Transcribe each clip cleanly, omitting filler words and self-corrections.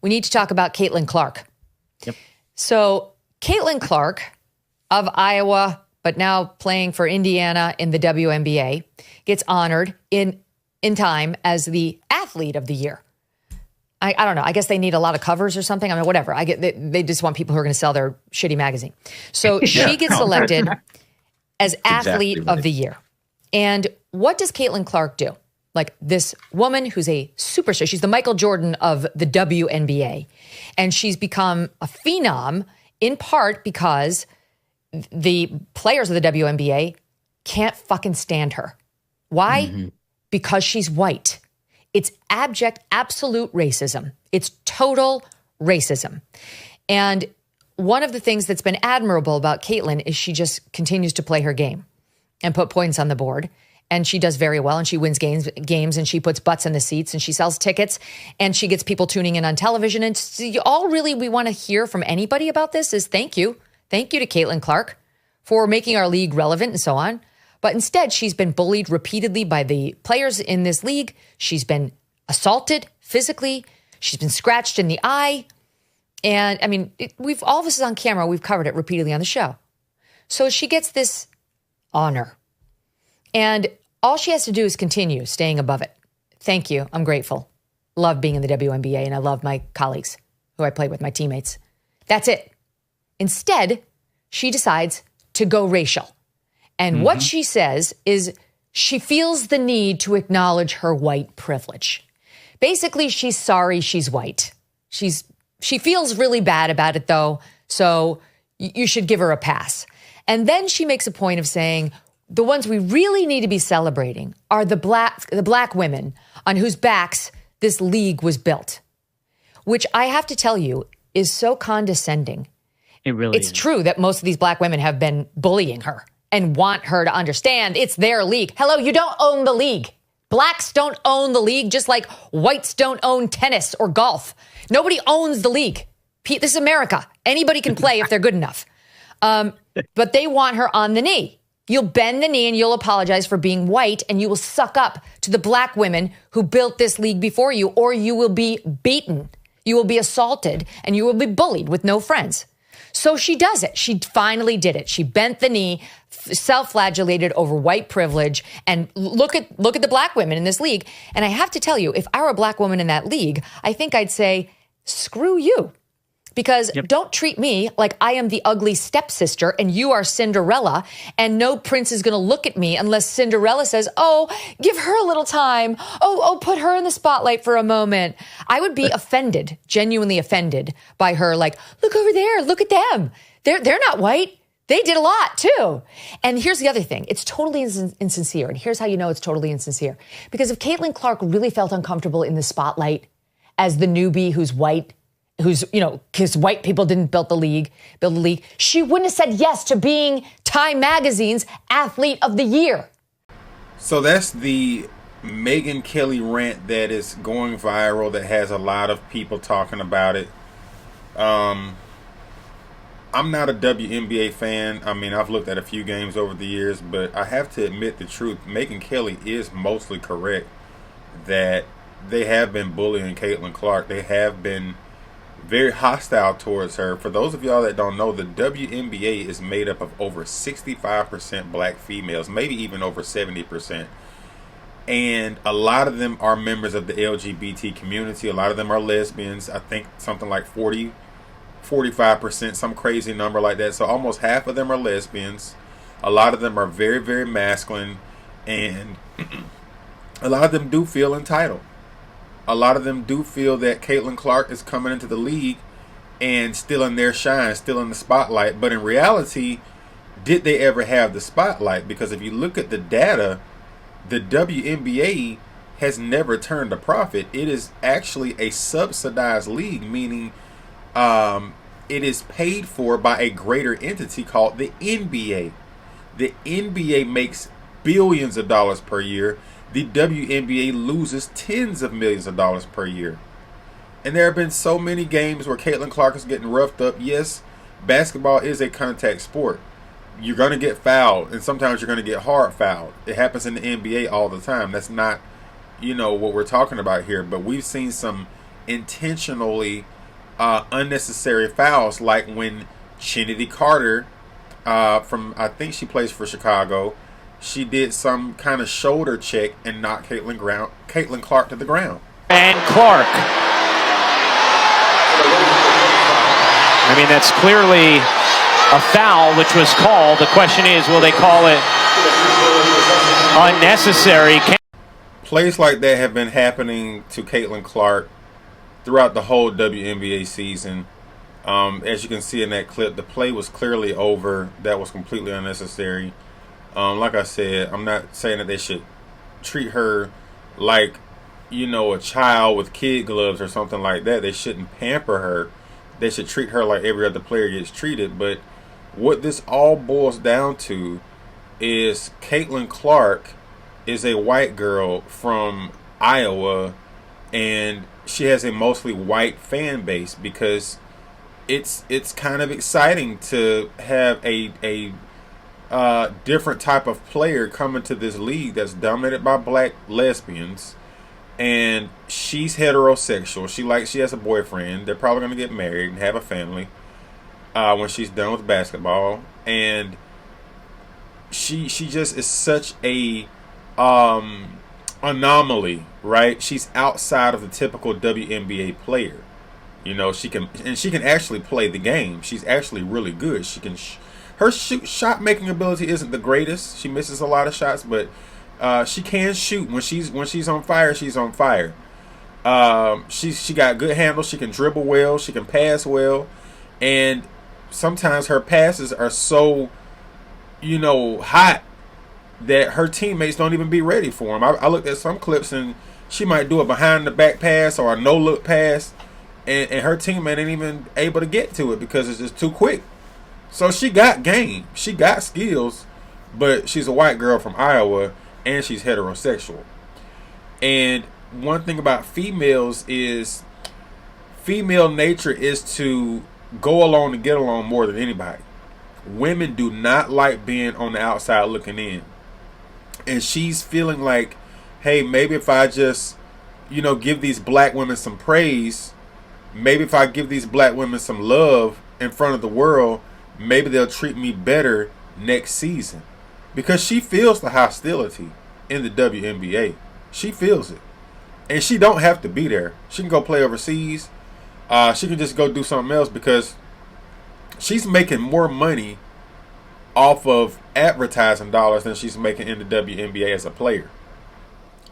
we need to talk about Caitlin Clark. Yep. So Caitlin Clark of Iowa, but now playing for Indiana in the WNBA, gets honored in time as the athlete of the year. I don't know. I guess they need a lot of covers or something. I mean, whatever. They just want people who are going to sell their shitty magazine. So she gets selected as athlete of the year. And what does Caitlin Clark do? Like this woman who's a superstar. She's the Michael Jordan of the WNBA. And she's become a phenom in part because the players of the WNBA can't fucking stand her. Why? Mm-hmm. Because she's white. It's abject, absolute racism. It's total racism. And one of the things that's been admirable about Caitlin is she just continues to play her game and put points on the board. And she does very well, and she wins games, and she puts butts in the seats, and she sells tickets, and she gets people tuning in on television. And all really we want to hear from anybody about this is thank you. Thank you to Caitlin Clark for making our league relevant and so on. But instead, she's been bullied repeatedly by the players in this league. She's been assaulted physically. She's been scratched in the eye. And I mean, all of this is on camera. We've covered it repeatedly on the show. So she gets this honor. And all she has to do is continue staying above it. Thank you. I'm grateful. Love being in the WNBA, and I love my colleagues who I play with, my teammates. That's it. Instead, she decides to go racial. And what she says is she feels the need to acknowledge her white privilege. Basically, she's sorry she's white. She feels really bad about it, though, so you should give her a pass. And then she makes a point of saying the ones we really need to be celebrating are the black women on whose backs this league was built, which I have to tell you is so condescending. It really is. It's true that most of these black women have been bullying her and want her to understand it's their league. Hello, you don't own the league. Blacks don't own the league, just like whites don't own tennis or golf. Nobody owns the league. This is America. Anybody can play if they're good enough. But they want her on the knee. You'll bend the knee and you'll apologize for being white, and you will suck up to the black women who built this league before you, or you will be beaten. You will be assaulted, and you will be bullied with no friends. So she does it. She finally did it. She bent the knee, self-flagellated over white privilege, and look at the black women in this league. And I have to tell you, if I were a black woman in that league, I think I'd say, screw you. Because don't treat me like I am the ugly stepsister and you are Cinderella, and no prince is going to look at me unless Cinderella says, oh, give her a little time. Oh, put her in the spotlight for a moment. I would be offended, genuinely offended by her. Like, look over there. Look at them. They're not white. They did a lot too. And here's the other thing. It's totally insincere. And here's how you know it's totally insincere. Because if Caitlin Clark really felt uncomfortable in the spotlight as the newbie who's white, because white people didn't build the league, she wouldn't have said yes to being Time Magazine's Athlete of the Year. So that's the Megyn Kelly rant that is going viral, that has a lot of people talking about it. I'm not a WNBA fan. I mean, I've looked at a few games over the years, but I have to admit the truth. Megyn Kelly is mostly correct that they have been bullying Caitlin Clark. They have been very hostile towards her. For those of y'all that don't know, the WNBA is made up of over 65% black females, maybe even over 70%. And a lot of them are members of the LGBT community. A lot of them are lesbians. I think something like 45%, some crazy number like that. So almost half of them are lesbians. A lot of them are very, very masculine. And a lot of them do feel entitled. A lot of them do feel that Caitlin Clark is coming into the league and still in their shine, still in the spotlight. But in reality, did they ever have the spotlight? Because if you look at the data, the WNBA has never turned a profit. It is actually a subsidized league, meaning it is paid for by a greater entity called the NBA. The NBA makes billions of dollars per year. The WNBA loses tens of millions of dollars per year. And there have been so many games where Caitlin Clark is getting roughed up. Yes, basketball is a contact sport. You're going to get fouled, and sometimes you're going to get hard fouled. It happens in the NBA all the time. That's not, what we're talking about here. But we've seen some intentionally unnecessary fouls, like when Chennedy Carter, from I think she plays for Chicago, she did some kind of shoulder check and knocked Caitlin Clark to the ground. And Clark. I mean, that's clearly a foul, which was called. The question is, will they call it unnecessary? Plays like that have been happening to Caitlin Clark throughout the whole WNBA season. As you can see in that clip, the play was clearly over. That was completely unnecessary. Like I said, I'm not saying that they should treat her like, a child with kid gloves or something like that. They shouldn't pamper her. They should treat her like every other player gets treated. But what this all boils down to is Caitlin Clark is a white girl from Iowa, and she has a mostly white fan base because it's kind of exciting to have a different type of player come into this league that's dominated by black lesbians, and she's heterosexual. She has a boyfriend. They're probably going to get married and have a family when she's done with basketball, and she just is such a anomaly, right? She's outside of the typical WNBA player. She can actually play the game. She's actually really good. She can her shot making ability isn't the greatest. She misses a lot of shots, but she can shoot. When she's on fire, she's on fire. She got good handles. She can dribble well. She can pass well, and sometimes her passes are so hot that her teammates don't even be ready for them. I looked at some clips, and she might do a behind the back pass or a no look pass, and her teammate ain't even able to get to it because it's just too quick. So she got game, she got skills, but she's a white girl from Iowa, and she's heterosexual. And one thing about females is female nature is to go along and get along more than anybody. Women do not like being on the outside looking in. And she's feeling like, hey, maybe if I just, give these black women some praise, maybe if I give these black women some love in front of the world, maybe they'll treat me better next season. Because she feels the hostility in the WNBA. She feels it. And she don't have to be there. She can go play overseas. She can just go do something else because she's making more money off of advertising dollars than she's making in the WNBA as a player.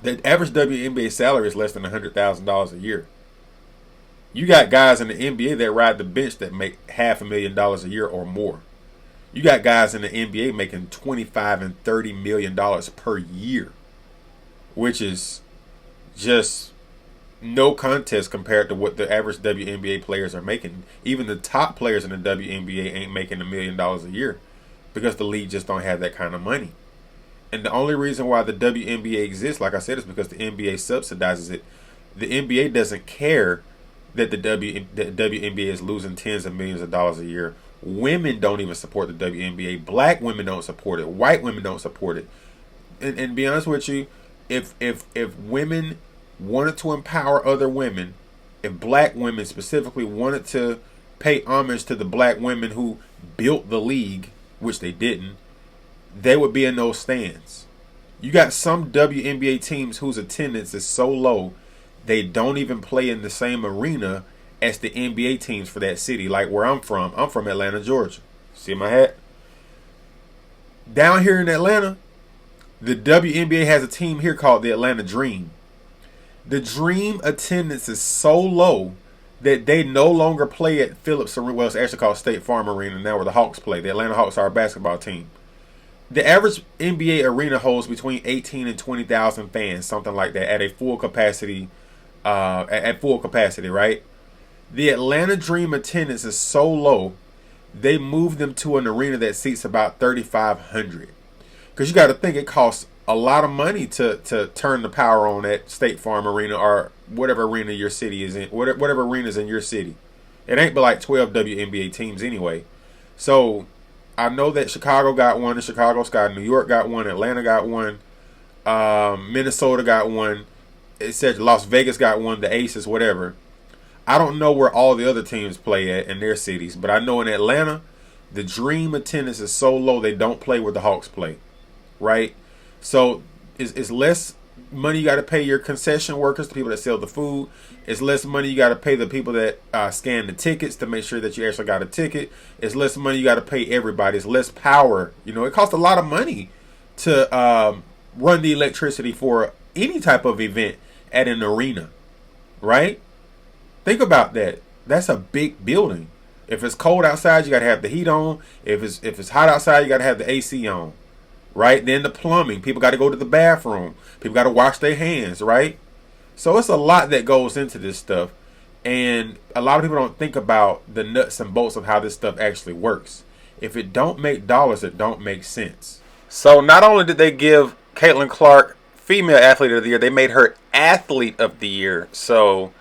The average WNBA salary is less than $100,000 a year. You got guys in the NBA that ride the bench that make $500,000 a year or more. You got guys in the NBA making $25 and $30 million per year, which is just no contest compared to what the average WNBA players are making. Even the top players in the WNBA ain't making $1 million a year because the league just don't have that kind of money. And the only reason why the WNBA exists, like I said, is because the NBA subsidizes it. The NBA doesn't care that the WNBA is losing tens of millions of dollars a year. Women don't even support the WNBA. Black women don't support it. White women don't support it. And be honest with you, if women wanted to empower other women, if black women specifically wanted to pay homage to the black women who built the league, which they didn't, they would be in those stands. You got some WNBA teams whose attendance is so low they don't even play in the same arena as the NBA teams for that city. Like where I'm from Atlanta, Georgia. See my hat? Down here in Atlanta, the WNBA has a team here called the Atlanta Dream. The Dream attendance is so low that they no longer play at Phillips Arena. Well, it's actually called State Farm Arena now, where the Hawks play. The Atlanta Hawks are our basketball team. The average NBA arena holds between 18 and 20,000 fans, something like that, at a full capacity. At full capacity, right? The Atlanta Dream attendance is so low, they moved them to an arena that seats about 3,500. Because you got to think it costs a lot of money to turn the power on at State Farm Arena or whatever arena your city is in, whatever arena is in your city. It ain't but like 12 WNBA teams anyway. So I know that Chicago got one, the Chicago Sky, New York got one, Atlanta got one, Minnesota got one. It said Las Vegas got one, the Aces, whatever. I don't know where all the other teams play at in their cities, but I know in Atlanta, the dream attendance is so low they don't play where the Hawks play, right? So it's less money you got to pay your concession workers, the people that sell the food. It's less money you got to pay the people that scan the tickets to make sure that you actually got a ticket. It's less money you got to pay everybody. It's less power. You know, it costs a lot of money to run the electricity for any type of event at an arena, right? Think about that. That's a big building. If it's cold outside, you got to have the heat on. If it's hot outside, you got to have the AC on, right? Then the plumbing. People got to go to the bathroom. People got to wash their hands, right? So it's a lot that goes into this stuff. And a lot of people don't think about the nuts and bolts of how this stuff actually works. If it don't make dollars, it don't make sense. So not only did they give Caitlin Clark Female Athlete of the Year, they made her Athlete of the Year. So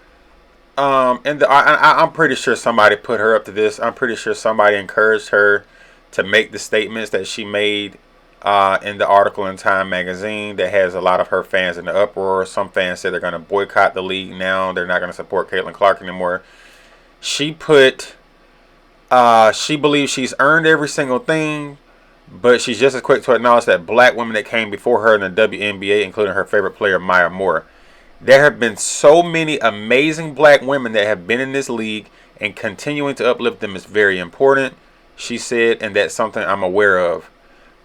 I'm pretty sure somebody put her up to this. I'm pretty sure somebody encouraged her to make the statements that she made in the article in Time magazine that has a lot of her fans in the uproar. Some fans say they're going to boycott the league now. They're not going to support Caitlin Clark anymore. She put, she believes she's earned every single thing, but she's just as quick to acknowledge that black women that came before her in the WNBA, including her favorite player, Maya Moore. There have been so many amazing black women that have been in this league, and continuing to uplift them is very important, she said, and that's something I'm aware of.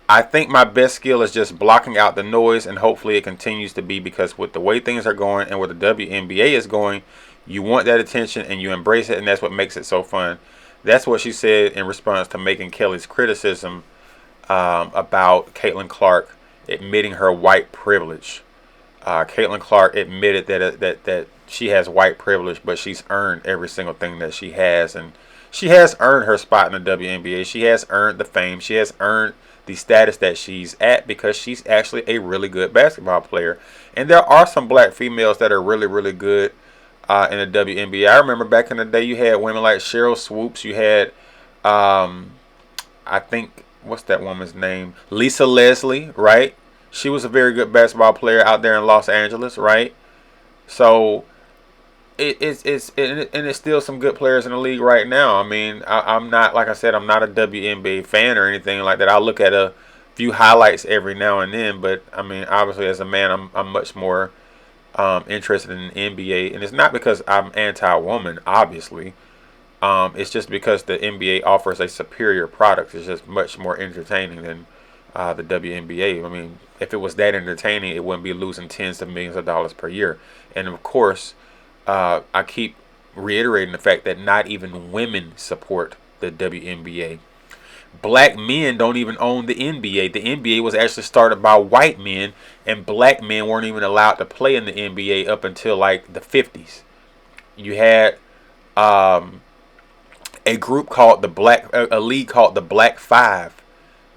I think my best skill is just blocking out the noise, and hopefully it continues to be, because with the way things are going and where the WNBA is going, you want that attention and you embrace it, and that's what makes it so fun. That's what she said in response to Megyn Kelly's criticism about Caitlin Clark admitting her white privilege. Caitlin Clark admitted that she has white privilege, but she's earned every single thing that she has, and she has earned her spot in the WNBA. She has earned the fame. She has earned the status that she's at because she's actually a really good basketball player. And there are some black females that are really, really good in the WNBA. I remember back in the day you had women like Cheryl Swoops. You had, I think, what's that woman's name? Lisa Leslie, right? She was a very good basketball player out there in Los Angeles, right? So it's still some good players in the league right now. I mean, I'm not, like I said, I'm not a WNBA fan or anything like that. I'll look at a few highlights every now and then, but I mean, obviously as a man, I'm much more interested in the NBA, and it's not because I'm anti-woman, obviously. It's just because the NBA offers a superior product. It's just much more entertaining than the WNBA. I mean, if it was that entertaining, it wouldn't be losing tens of millions of dollars per year. And of course, I keep reiterating the fact that not even women support the WNBA. Black men don't even own the NBA. The NBA was actually started by white men, and black men weren't even allowed to play in the NBA up until like the 50s. You had a group called a league called the Black Five.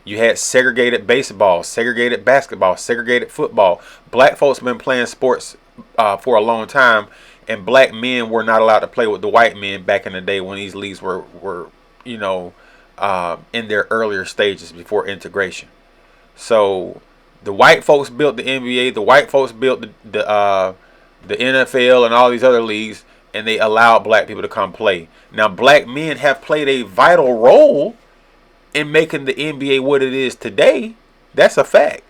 You had segregated baseball, segregated basketball, segregated football. Black folks have been playing sports for a long time, and black men were not allowed to play with the white men back in the day when these leagues were in their earlier stages before integration. So the white folks built the NBA, the white folks built the NFL and all these other leagues, and they allowed black people to come play. Now, black men have played a vital role in making the NBA what it is today. That's a fact.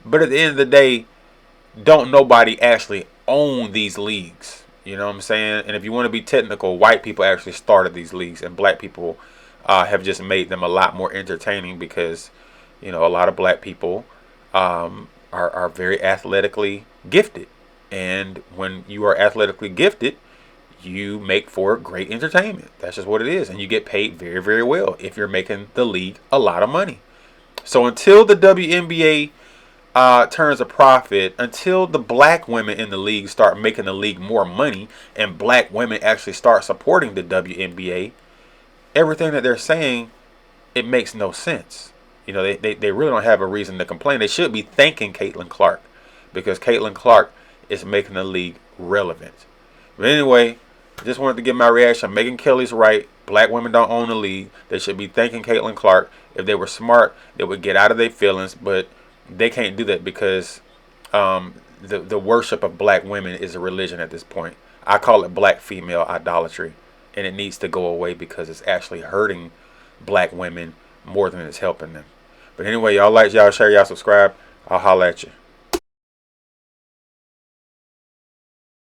But at the end of the day, don't nobody actually own these leagues. You know what I'm saying? And if you want to be technical, white people actually started these leagues, and black people have just made them a lot more entertaining because, you know, a lot of black people are very athletically gifted. And when you are athletically gifted, you make for great entertainment. That's just what it is. And you get paid very, very well if you're making the league a lot of money. So until the WNBA turns a profit, until the black women in the league start making the league more money and black women actually start supporting the WNBA, everything that they're saying, it makes no sense. You know, they really don't have a reason to complain. They should be thanking Caitlin Clark because Caitlin Clark is making the league relevant. But anyway, I just wanted to give my reaction. Megyn Kelly's right. Black women don't own the league. They should be thanking Caitlin Clark. If they were smart, they would get out of their feelings, but they can't do that because the worship of black women is a religion at this point. I call it black female idolatry, and it needs to go away because it's actually hurting black women more than it's helping them. But anyway, y'all like, y'all share, y'all subscribe. I'll holler at you.